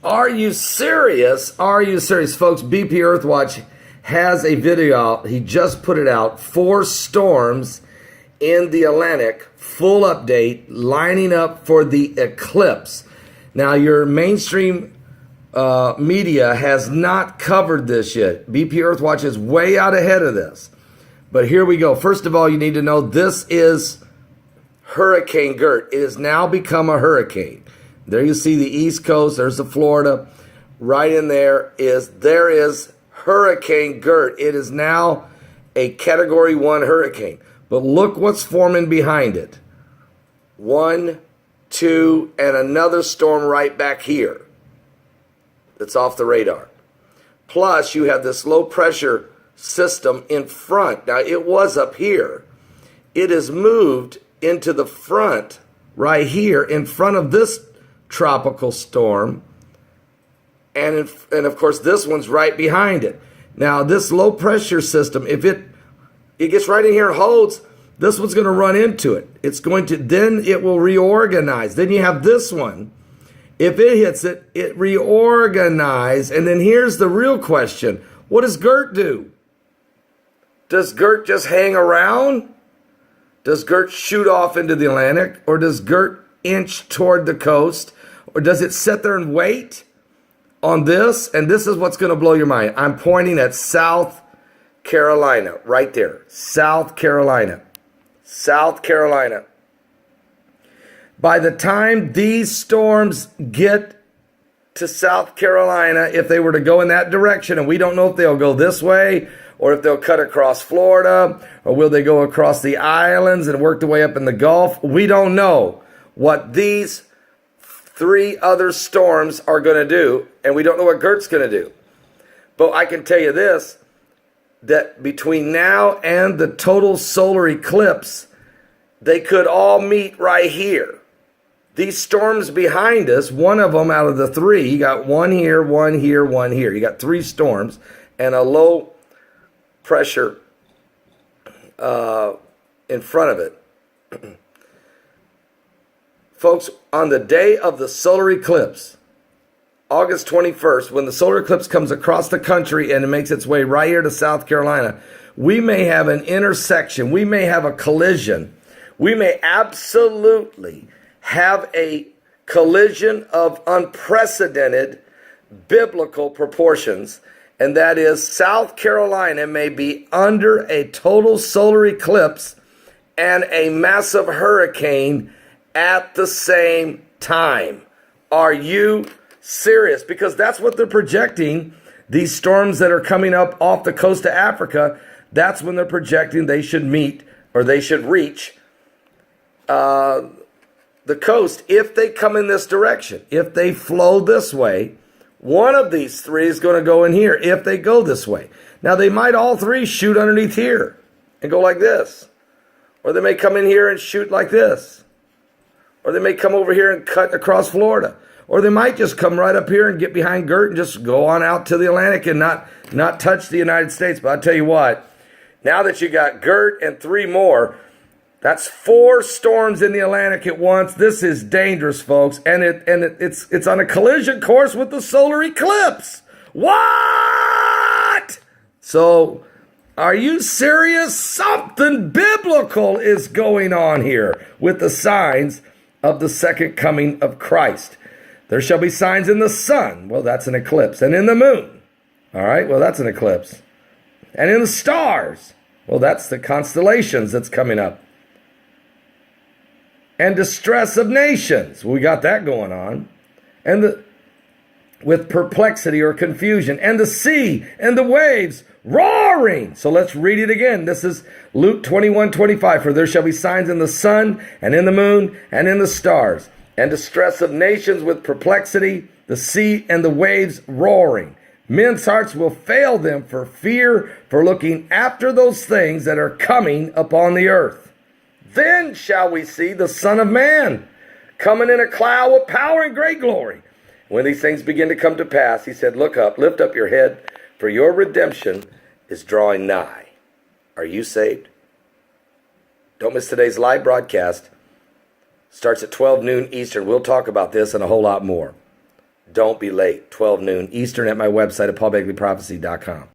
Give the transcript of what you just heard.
Are you serious? Are you serious? Folks, BP Earthwatch has a video out. He just put it out. 4 storms in the Atlantic, full update, lining up for the eclipse. Now, your mainstream media has not covered this yet. BP Earthwatch is way out ahead of this. But here we go. First of all, you need to know this is Hurricane Gert. It has now become a hurricane. There you see the East Coast. There's the Florida. Right in there is Hurricane Gert. It is now a Category 1 hurricane. But look what's forming behind it. 1, 2, and another storm right back here that's off the radar. Plus, you have this low pressure system in front. Now, it was up here. It has moved into the front right here in front of this tropical storm. And of course, this one's right behind it. Now, this low pressure system, if it gets right in here and holds, this one's going to run into it. Then it will reorganize. Then you have this one. If it hits it, it reorganizes. And then here's the real question. What does Gert do? Does Gert just hang around? Does Gert shoot off into the Atlantic? Or does Gert inch toward the coast? Or does it sit there and wait on this? And this is what's going to blow your mind. I'm pointing at South Carolina, right there. South Carolina. South Carolina. By the time these storms get to South Carolina, if they were to go in that direction, and we don't know if they'll go this way, or if they'll cut across Florida, or will they go across the islands and work their way up in the Gulf, we don't know what these 3 other storms are going to do, and we don't know what Gert's going to do. But I can tell you this, that between now and the total solar eclipse, they could all meet right here. These storms behind us, one of them out of the 3, you got one here, one here, one here. You got 3 storms and a low pressure in front of it. Folks, on the day of the solar eclipse, August 21st, when the solar eclipse comes across the country and it makes its way right here to South Carolina, we may have an intersection. We may have a collision. We may absolutely have a collision of unprecedented biblical proportions. And that is, South Carolina may be under a total solar eclipse and a massive hurricane at the same time. Are you serious? Because that's what they're projecting. These storms that are coming up off the coast of Africa, that's when they're projecting they should meet, or they should reach the coast if they come in this direction. If they flow this way, one of these 3 is going to go in here if they go this way. Now, they might all 3 shoot underneath here and go like this. Or they may come in here and shoot like this. Or they may come over here and cut across Florida. Or they might just come right up here and get behind Gert and just go on out to the Atlantic and not touch the United States. But I'll tell you what, now that you got Gert and 3 more, that's 4 storms in the Atlantic at once. This is dangerous, folks. And it's on a collision course with the solar eclipse. What? So, are you serious? Something biblical is going on here with the signs of the second coming of Christ. There shall be signs in the sun. Well, that's an eclipse. And in the moon. All right, well, that's an eclipse. And in the stars. Well, that's the constellations that's coming up. And distress of nations. We got that going on. And with perplexity or confusion. And the sea and the waves roaring. So let's read it again. This is Luke 21:25. For there shall be signs in the sun and in the moon and in the stars. And distress of nations with perplexity, the sea and the waves roaring. Men's hearts will fail them for fear, for looking after those things that are coming upon the earth. Then shall we see the Son of Man coming in a cloud with power and great glory. When these things begin to come to pass, he said, look up, lift up your head, for your redemption is drawing nigh. Are you saved? Don't miss today's live broadcast. Starts at 12 noon Eastern. We'll talk about this and a whole lot more. Don't be late. 12 noon Eastern at my website at paulbegleyprophecy.com.